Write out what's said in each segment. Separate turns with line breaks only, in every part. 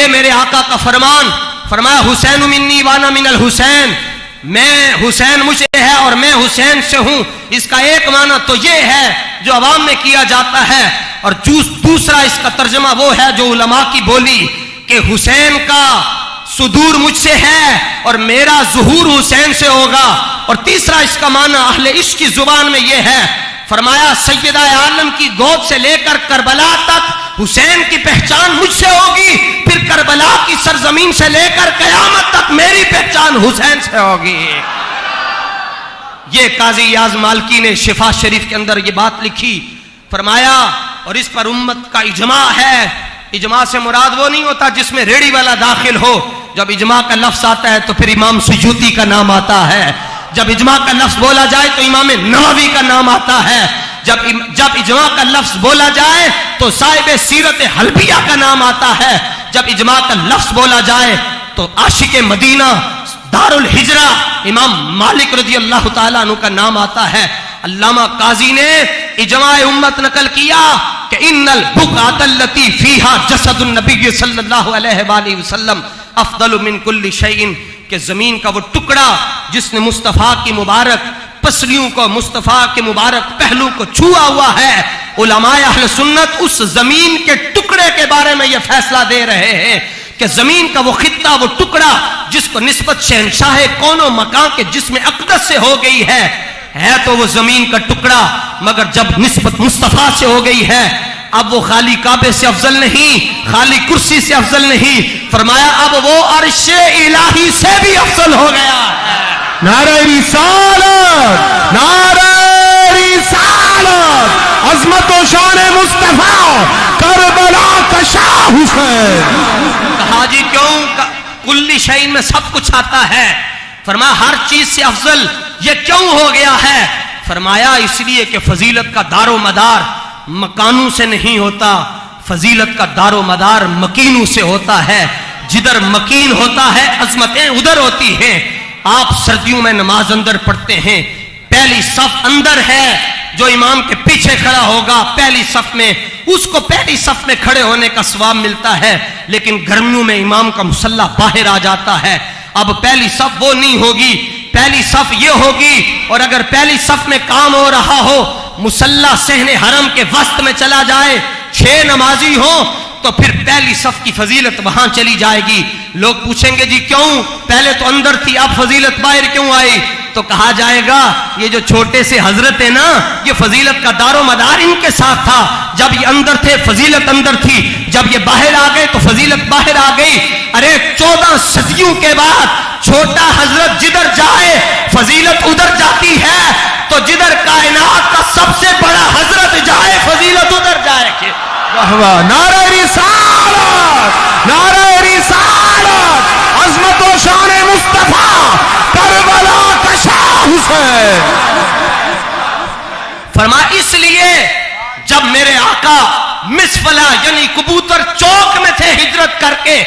ये मेरे आका का फरमान, फरमाया हुसैन मिन्नी वाना मिनल हुसैन, मैं हुसैन मुझे है और मैं हुसैन से हूं। इसका एक माना तो ये है जो अवाम में किया जाता है, और दूसरा इसका तर्जमा वो है जो उलमा की बोली कि हुसैन का सुदूर मुझसे है और मेरा ज़ुहूर हुसैन से होगा। और तीसरा इसका माना अहले इश्क की जुबान में यह है, फरमाया सैयदा आलम की गोद से लेकर करबला तक हुसैन की पहचान मुझसे होगी, फिर करबला की सरजमीन से लेकर कयामत तक मेरी पहचान हुसैन से होगी। ये काजी याज मालकी ने शिफा शरीफ के अंदर ये बात लिखी, फरमाया और इस पर उम्मत का इजमा है। इजमा से मुराद वो नहीं होता जिसमें रेडी वाला दाखिल हो। जब इजमा का लफ्ज आता है तो फिर इमाम सुयूती का नाम आता है। जब इजमा का लफ्ज बोला जाए तो इमाम नववी का नाम आता है। जब इजमा का लफ्ज बोला जाए तो साहिब सीरत हल्बिया का नाम आता है। जब इजमा का लफ्ज बोला जाए तो आशिक मदीना दारुल हिजरा इमाम मालिक रज़ी अल्लाह ताला अन्हु का नाम आता है। अल्लामा काजी ने इजमा उम्मत नकल किया कि इन्नल बुक़अतल्लती फीहा जसदुन नबी सल्लल्लाहु अलैहि वसल्लम अफदलु मिन कुल्ली शैइन, के जमीन का वो टुकड़ा जिसने मुस्तफ़ा की मुबारक पसलियों को, मुस्तफ़ा के मुबारक पहलू को छुआ हुआ है। उलमाए अहले सुन्नत उस जमीन के टुकड़े के बारे में यह फैसला दे रहे हैं कि जमीन का वो खित्ता, वो टुकड़ा जिसको निस्बत शहंशाह कौनो मकान के जिस्म अक़दस से हो गई है तो वो जमीन का टुकड़ा, मगर जब निस्बत मुस्तफ़ा से हो गई है अब वो खाली काबे से अफजल नहीं, खाली कुर्सी से अफजल नहीं, फरमाया अब वो अर्शे इलाही से भी अफजल हो गया है।
नारे रिसालत, नारे रिसालत, अज़मत व शान मुस्तफा, करबला का शाह हुसैन।
कहा जी क्यों कुल्ली शैइन में सब कुछ आता है, फरमाया हर चीज से अफजल ये क्यों हो गया है, फरमाया इसलिए कि फजीलत का दारो मदार मकानों से नहीं होता, फजीलत का दारो मदार मकीनों से होता है। जिधर मकीन होता है अजमतें उधर होती हैं। आप सर्दियों में नमाज अंदर पढ़ते हैं, पहली सफ अंदर है, जो इमाम के पीछे खड़ा होगा पहली सफ में, उसको पहली सफ में खड़े होने का सवाब मिलता है। लेकिन गर्मियों में इमाम का मुसल्ला बाहर आ जाता है। अब पहली सफ वो नहीं होगी, पहली सफ ये होगी। और अगर पहली सफ में काम हो रहा हो, मुसल्ला सहने हरम के वस्त में चला जाए, 6 नमाजी हो, तो फिर पहली सफ की फजीलत वहां चली जाएगी। लोग पूछेंगे जी क्यों, पहले तो अंदर थी अब फजीलत बाहर क्यों आई, तो कहा जाएगा ये जो छोटे से हजरत है ना, ये फजीलत का दारो मदार इनके साथ था। जब ये अंदर थे फजीलत अंदर थी, जब ये बाहर आ गए तो फजीलत बाहर आ गई। अरे 14 सदियों के बाद छोटा हजरत जिधर जाए फजीलत उधर जाती है, तो जिधर कायनात का सबसे बड़ा हजरत जाए फजीलत उधर जाए।
वाह वाह, नारे रिसालत, नारे रिसालत, अज़मत व शान मुस्तफा, करबला का शाह हुसैन।
फरमा इसलिए जब मेरे आका मिसफला यानी कबूतर चौक में थे हिजरत करके,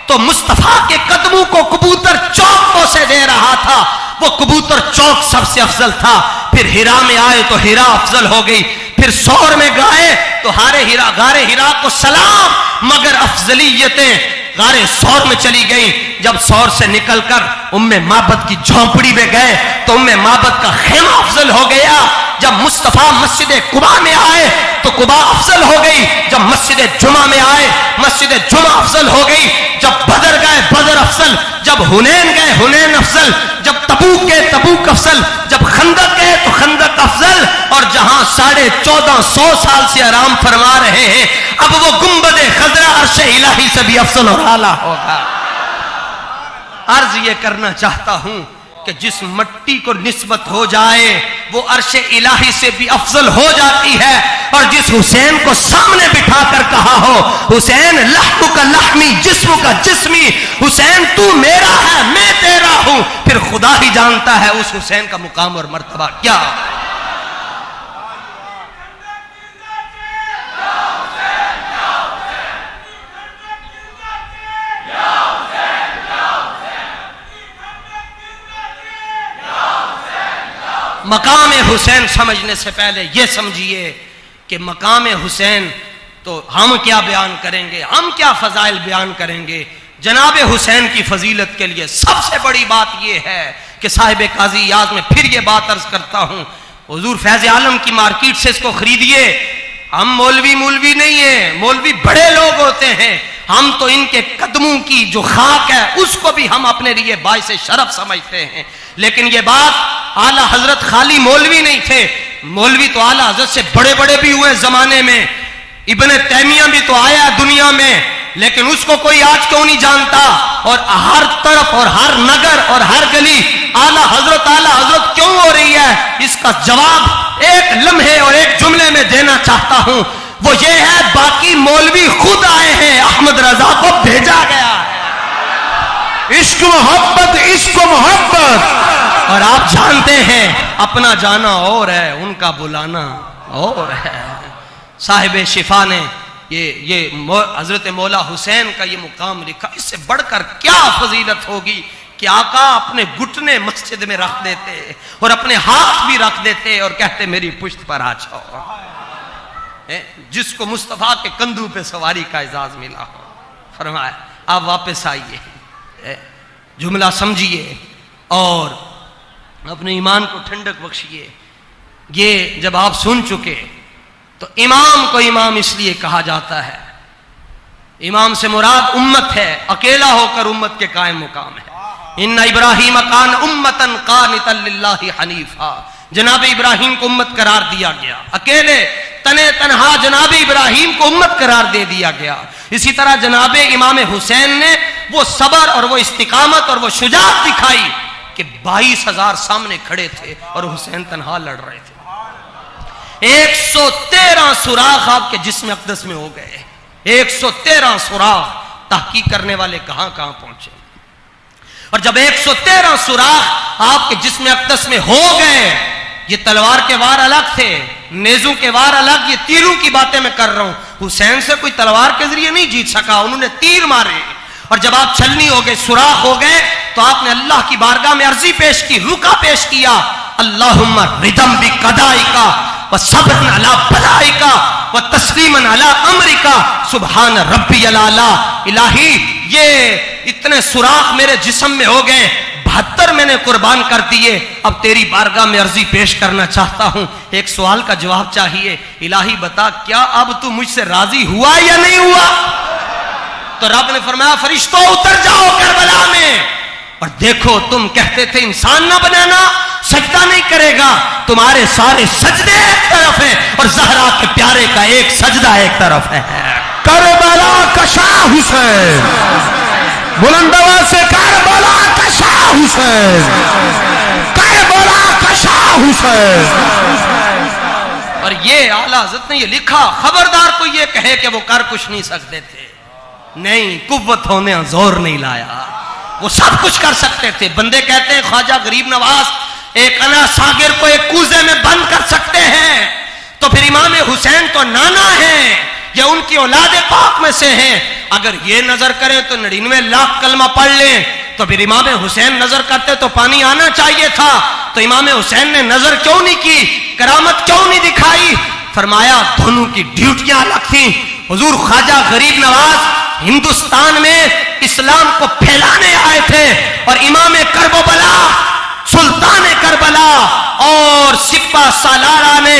तो मुस्तफा के कदमों को कबूतर चौक से दे रहा था। वो कबूतर चौक सबसे अफजल था। फिर हिरा में आए तो हिरा अफजल हो गई, फिर सौर में गए तो गारे हिरा को सलाम, मगर अफजलियतें गारे सौर में चली गई। जब सौर से निकलकर उम्मे माबद की झोंपड़ी में गए तो उम्मे माबद का खेमा अफजल हो गया। जब मुस्तफा मस्जिद कुबा में आए तो कुबा अफजल हो गई। जब मस्जिद जुमा में आए मस्जिद जुमा अफजल हो गई। जब बदर गए बदर अफजल, जब हुनैन गए हुनैन अफजल, जब तबूक गए तबूक अफजल, जब खंदक गए तो खंदक अफजल। और जहां 1450 साल से आराम फरमा रहे हैं, अब वो गुंबद खजरा अर्शे इलाही से भी अफजल और आला होगा। अर्ज ये करना चाहता हूं कि जिस मट्टी को निस्बत हो जाए वो अर्शे इलाही से भी अफजल हो जाती है। और जिस हुसैन को सामने बिठाकर कहा हो, हुसैन लहमु का लहमी जिस्म का जिस्मी, हुसैन तू मेरा है मैं तेरा हूं, फिर खुदा ही जानता है उस हुसैन का मुकाम और मर्तबा क्या। मकाम हुसैन समझने से पहले यह समझिए कि मकाम हुसैन तो हम क्या बयान करेंगे, हम क्या फजाइल बयान करेंगे। जनाब हुसैन की फजीलत के लिए सबसे बड़ी बात यह है कि साहिब काजी याद में फिर ये बात अर्ज करता हूं, हुजूर फैज आलम की मार्केट से इसको खरीदिए। हम मौलवी नहीं है, मौलवी बड़े लोग होते हैं, हम तो इनके कदमों की जो खाक है उसको भी हम अपने लिए बाइस शरफ समझते हैं। लेकिन ये बात, आला हजरत खाली मौलवी नहीं थे, मौलवी तो आला हजरत से बड़े बड़े भी हुए जमाने में। इब्ने तैमिया भी तो आया दुनिया में, लेकिन उसको कोई आज क्यों नहीं जानता। और हर तरफ और हर नगर और हर गली आला हजरत क्यों हो रही है, इसका जवाब एक लम्हे और एक जुमले में देना चाहता हूं। वो ये है, बाकी मौलवी खुद आए हैं, अहमद रजा को भेजा गया है।
इश्क मोहब्बत, इश्क मोहब्बत।
और आप जानते हैं अपना जाना और है, उनका बुलाना और है। साहिब शिफा ने ये हजरत मौला हुसैन का ये मुकाम लिखा। इससे बढ़कर क्या फजीलत होगी कि आका अपने घुटने मस्जिद में रख देते और अपने हाथ भी रख देते और कहते मेरी पुश्त पर आ जाओ। जिसको मुस्तफा के कंधों पे सवारी का एजाज मिला हो, फरमाया आप वापस आइए, जुमला समझिए और अपने ईमान को ठंडक बख्शिए। ये जब आप सुन चुके तो इमाम को इमाम इसलिए कहा जाता है, इमाम से मुराद उम्मत है, अकेला होकर उम्मत के कायम मुकाम है। इन्ना इब्राहीम कान उम्मतन कानितन लिल्लाहि हनीफा, जनाब इब्राहिम को उम्मत करार दिया गया, अकेले तने तनहा जनाब इब्राहिम को उम्मत करार दे दिया गया। इसी तरह जनाब इमाम हुसैन ने वो सबर और वो इस्तिकामत और वो शुजाअत दिखाई कि 22,000 सामने खड़े थे और हुसैन तनहा लड़ रहे थे। 113 सुराख आपके जिस्म अक़दस में हो गए, 113 सुराख। तहकीक करने वाले कहां कहां पहुंचे। और जब 113 सुराख आपके जिस्म अक़दस में हो गए, ये तलवार के वार अलग थे, नेजों के वार अलग, ये तीरों की बातें मैं कर रहा हूं। हुसैन से कोई तलवार के जरिए नहीं जीत सका, उन्होंने तीर मारे। और जब आप छलनी हो गए, सुराख हो गए, तो आपने अल्लाह की बारगाह में अर्जी पेश की, रुका पेश किया, अल्लाहुम्मा रिदम बि कदाइका व सब्रन अला बलाइका व तस्लीमन अला अमरिका सुभान रब्बियल आला। इलाही, ये इतने सुराख मेरे जिस्म में हो गए, 72 मैंने कुर्बान कर दिए, अब तेरी बारगाह में अर्जी पेश करना चाहता हूं। एक सवाल का जवाब चाहिए, इलाही बता क्या अब तू मुझसे राजी हुआ या नहीं हुआ। तो रब ने फरमाया फरिश्तों उतर जाओ करबला में और देखो, तुम कहते थे इंसान ना बनाना, सजदा नहीं करेगा, तुम्हारे सारे सजदे एक तरफ है और ज़हरा के प्यारे का एक सजदा एक तरफ है।
करबला का शाह हुसैन, बुलंद आवाज से करबला का शाह हुसैन, करबला का शाह हुसैन।
और ये आला हज़रत ने ये लिखा, खबरदार कोई ये कहे कि वो कर कुछ नहीं सकते थे, नहीं, कुव्वत होने जोर नहीं लाया, वो सब कुछ कर सकते थे। बंदे कहते हैं ख्वाजा गरीब नवाज एक अना सागिर को एक कूजे में बंद कर सकते हैं, तो फिर इमाम हुसैन तो नाना है, ये उनकी औलाद पाक में से हैं। अगर ये नजर करें तो 99 लाख कलमा पढ़ लें, तो फिर इमाम हुसैन नजर करते तो पानी आना चाहिए था। तो इमाम हुसैन ने नजर क्यों नहीं की, करामत क्यों नहीं दिखाई। फरमाया दोनों की ड्यूटियां अलग थी। हुजूर ख्वाजा गरीब नवाज हिंदुस्तान में इस्लाम को फैलाने आए थे और इमाम करबला, सुल्तान करबला और सिपा सालारा ने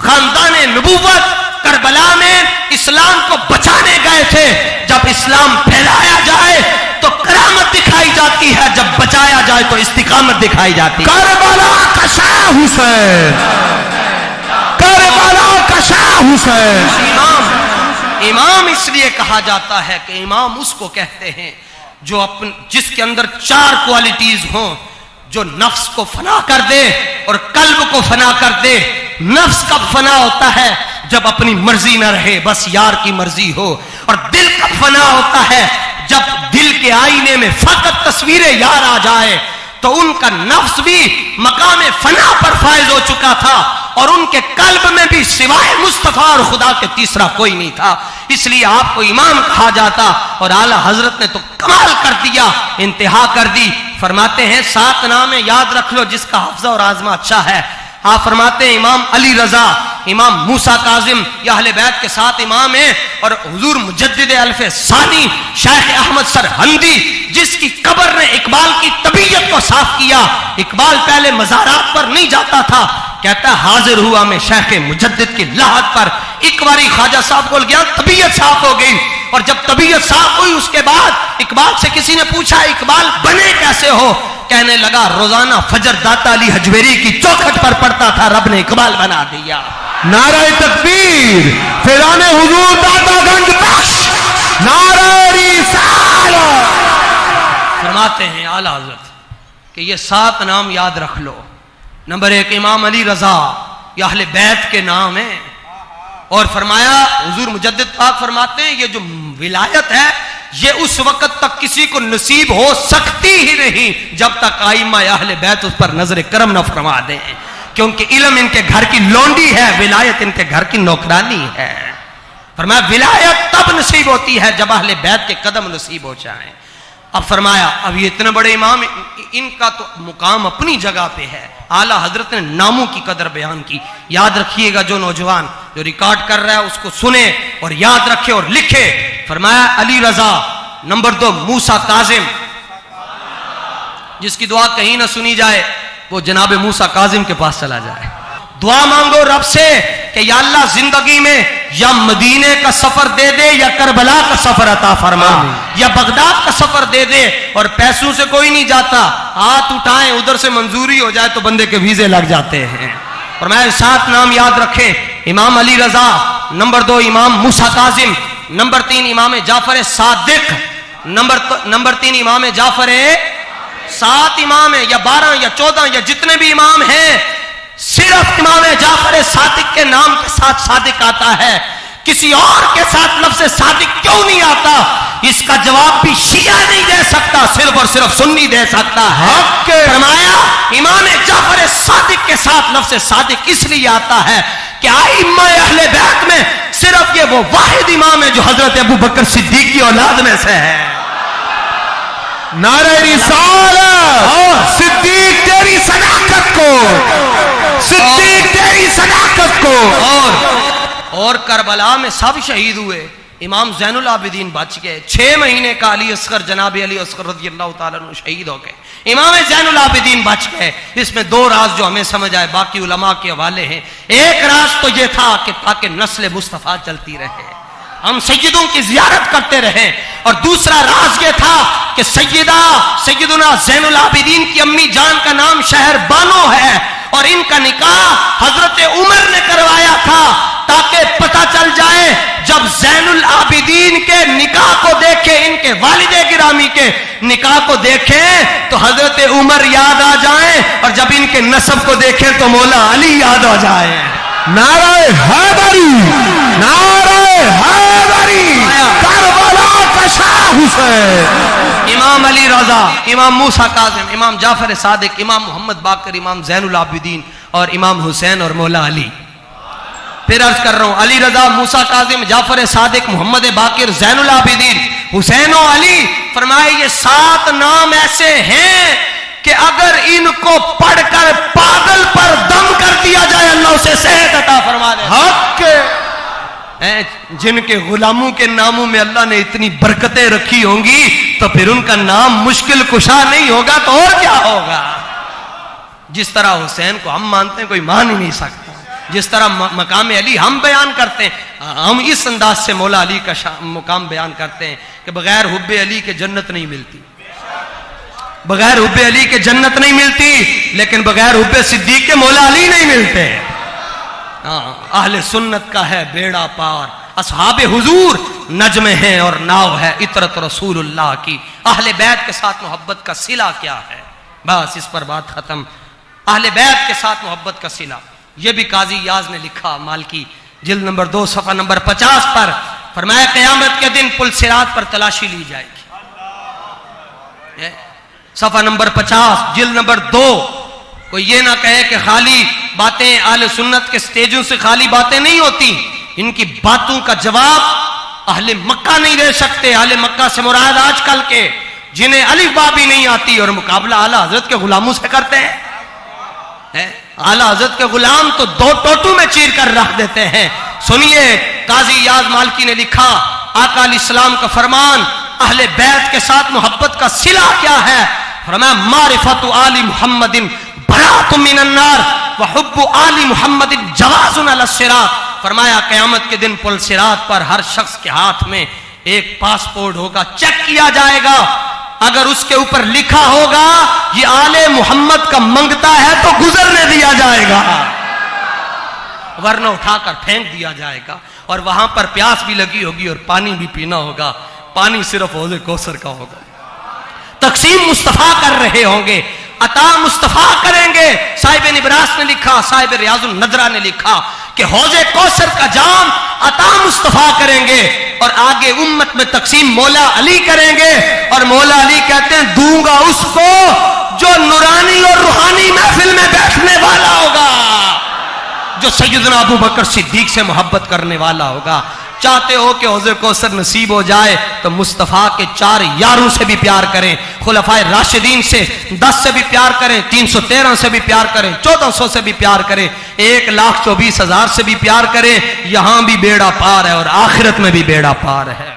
खानदान नबूवत करबला में इस्लाम को बचाने गए थे। जब इस्लाम फैलाया जाए तो करामत दिखाई जाती है, जब बचाया जाए तो इस्तिकामत दिखाई जाती है।
करबला का शाह हुसैन, करबला का शाह हुसैन।
इमाम इसलिए कहा जाता है कि इमाम उसको कहते हैं जो अपन जिसके अंदर 4 क्वालिटीज हों, जो नफ्स को फना कर दे और कल्ब को फना कर दे। नफ्स कब फना होता है, जब अपनी मर्जी ना रहे, बस यार की मर्जी हो। और दिल कब फना होता है, जब दिल के आईने में फकत तस्वीरें यार आ जाए। तो उनका नफ्स भी मकाम फना पर फायज हो चुका था और उनके कल्ब में भी सिवाय मुस्तफा और खुदा के तीसरा कोई नहीं था। इसलिए आपको इमाम कहा जाता। और आला हजरत ने तो कमाल कर दिया, इंतहा कर दी। फरमाते हैं 7 नाम याद रख लो जिसका हफ्जा और आजमा अच्छा है। आप फरमाते हैं इमाम अली रजा, इमाम मूसा काजिम या अहले बैत के 7 इमाम हैं, और हुजूर मुजद्दिद अल्फ सानी शेख अहमद सरहंदी, जिसकी कब्र ने इकबाल की तबीयत को साफ किया। इकबाल पहले मज़ारात पर नहीं जाता था, कहता हाजिर हुआ मैं शेख मुजद्दिद की लाहत पर। एक बारी ख्वाजा साहब को गया, तबीयत साफ हो गई, और जब तबीयत साफ हुई उसके बाद इकबाल से किसी ने पूछा इकबाल बने कैसे हो? कहने लगा रोजाना फजर दाता अली हजवेरी की चौखट पर पढ़ता था, रब ने इकबाल बना दिया।
नारे तकबीर, फिराने हुजूर दातागंज बख्श, नारे रिसालत।
फरमाते हैं आला हजरत कि ये 7 नाम याद रख लो। नंबर 1 इमाम अली रजा, ये अहले बैत के नाम है। और फरमाया हुजूर मुजद्दिद पाक फरमाते हैं ये जो विलायत है ये उस वक्त तक किसी को नसीब हो सकती ही नहीं जब तक आइम्मा अहले बैत उस पर नजर करम न फरमा दें, क्योंकि इल्म इनके घर की लौंडी है, विलायत इनके घर की नौकरानी है। फरमाया विलायत तब नसीब होती है जब अहले बैत के कदम नसीब हो जाएं। अब फरमाया अब ये इतने बड़े इमाम, इनका तो मुकाम अपनी जगह पे है। आला हजरत ने नामों की कदर बयान की। याद रखिएगा, जो नौजवान जो रिकॉर्ड कर रहा है उसको सुने और याद रखे और लिखे। फरमाया अली रजा, नंबर 2 मूसा काजिम, जिसकी दुआ कहीं ना सुनी जाए वो जनाब मूसा काजिम के पास चला जाए। दुआ मांगो रब से कि या अल्लाह जिंदगी में या मदीने का सफर दे दे या करबला का सफर अता फरमा, या बगदाद का सफर दे दे। और पैसों से कोई नहीं जाता, हाथ उठाएं उधर से मंजूरी हो जाए तो बंदे के वीजे लग जाते हैं। और मैं 7 नाम याद रखें, इमाम अली रजा, नंबर 2 इमाम मूसा काजिम, नंबर 3 इमाम जाफर सादिक, नंबर 3 इमाम जाफर। 7 इमाम है या 12 या 14 या जितने भी इमाम हैं, सिर्फ इमाम जाफर सादिक के नाम के साथ सादिक आता है, किसी और के साथ लफ्ज़ सादिक क्यों नहीं आता? इसका जवाब भी शिया नहीं दे सकता, सिर्फ और सिर्फ सुन्नी दे सकता है। फरमाया इमाम जाफर सादिक के साथ लफ्ज़ सादिक इसलिए आता है कि आइम्मा अहले बैत में सिर्फ ये वो वाहिद इमाम है जो हजरत अबू बकर सिद्दीक की औलाद में से है।
नारे रिसालत, सिद्दीक तेरी सदाकत को, सिद्दीक तेरी सदाकत को।
और करबला में सब शहीद हुए, इमाम ज़ैनुल आबिदीन बच गए। 6 महीने का अली असगर जनाब अली असगर रज़ी अल्लाह ताला अन्हु शहीद हो गए, इमाम ज़ैनुल आबिदीन बच गए। इसमें 2 राज जो हमें समझ आए, बाकी उलमा के हवाले हैं। एक राज तो ये था कि ताकि नस्ल मुस्तफ़ा चलती रहे, हम सैयदों की जियारत करते रहे, और दूसरा राज ये था कि सैयदुना ज़ैनुल आबिदीन की अम्मी जान का नाम शहर बानो है, और इनका निकाह हजरत उमर ने करवाया था, ताकि पता चल जाए जब ज़ैनुल आबिदीन के निकाह को देखे, इनके वालिदे गिरामी के निकाह को देखें तो हजरत उमर याद आ जाए, और जब इनके नसब को देखें तो मौला अली याद आ जाए।
नारे हैदरी, नारे हैदरी, करबला का शाह हुसैन।
इमाम अली रजा, इमाम मूसा काजिम, इमाम जाफर सादिक, इमाम मोहम्मद बाकर, इमाम ज़ैनुल आबिदीन और इमाम हुसैन और मौला अली। फिर अर्ज कर रहा हूं, अली रजा, मूसा काजिम, जाफर सादिक, मोहम्मद बाकर, ज़ैनुल आबिदीन, हुसैन और अली। फरमाए ये 7 नाम ऐसे हैं कि अगर इनको पढ़कर पागल पर दम कर दिया जाए अल्लाह उसे सेहत अता फरमा दे। हक जिनके गुलामों के नामों में अल्लाह ने इतनी बरकतें रखी होंगी तो फिर उनका नाम मुश्किल कुशा नहीं होगा तो और क्या होगा? जिस तरह हुसैन को हम मानते हैं कोई मान ही नहीं सकता, जिस तरह मकाम अली हम बयान करते हैं, हम इस अंदाज से मौला अली का मुकाम बयान करते हैं कि बगैर हुब्बे अली के जन्नत नहीं मिलती, बगैर हुब्बे अली के जन्नत नहीं मिलती, लेकिन बगैर हुब्बे सिद्दीक के मौला अली नहीं मिलते। अहले सुन्नत का है बेड़ा पार, असहाबे हुजूर नजम है और नाव है इतरत रसूलुल्लाह की। अहले बैत के साथ मोहब्बत का सिला क्या है? बस इस पर बात खत्म। अहले बैत के साथ मोहब्बत का सिला, यह भी काजी याज ने लिखा, मालकी जिल्द नंबर 2 सफा नंबर 50 पर। फरमाया क़यामत के दिन पुल सिरात पर तलाशी ली जाएगी। सफा नंबर 50 जिल्द नंबर 2। कोई ये ना कहे कि खाली बातें अहले सुन्नत के स्टेजों से खाली बातें नहीं होती, इनकी बातों का जवाब अहले मक्का नहीं दे सकते। अहले मक्का से मुराद आजकल के जिन्हें अलिफ बा भी नहीं आती और मुकाबला आला हजरत के गुलामों से करते हैं। है। आला हजरत के गुलाम तो दो टोटू में चीर कर रख देते हैं। सुनिए, काजी याद मालकी ने लिखा, आका अलैहिस्सलाम का फरमान, अहले बैत के साथ मोहब्बत का सिला क्या है? फरमाया, मारिफतु आली मुहम्मदिन बरातुम मिनन नार व हुब्बु आली मुहम्मदिन जवाजुन अला सिरात। फरमाया, क़यामत के दिन पुल सिरात पर हर शख्स के हाथ में एक पासपोर्ट होगा, चेक किया जाएगा। अगर उसके ऊपर लिखा होगा ये आले मोहम्मद का मंगता है तो गुजरने दिया जाएगा, वरना उठाकर फेंक दिया जाएगा। और वहां पर प्यास भी लगी होगी और पानी भी पीना होगा, पानी सिर्फ हौज़े कौसर का होगा। तकसीम मुस्तफा कर रहे होंगे, अता मुस्तफा करेंगे। साहिब निब्रास ने लिखा, साहिब रियाजुन नजरा ने लिखा कि हौज़े कौसर का जाम अता मुस्तफा करेंगे और आगे उम्मत में तकसीम मौला अली करेंगे। और मौला अली कहते हैं, दूंगा उसको जो नूरानी और रूहानी महफिल में बैठने वाला होगा, जो सैयदना अबू बकर सिद्दीक से मोहब्बत करने वाला होगा। चाहते हो कि हौज़े कौसर नसीब हो जाए तो मुस्तफ़ा के 4 यारों से भी प्यार करें, खुलफाए राशिदीन से 10 से भी प्यार करें, 313 से भी प्यार करें, 1400 से भी प्यार करें, 1,24,000 से भी प्यार करें। यहां भी बेड़ा पार है और आखिरत में भी बेड़ा पार है।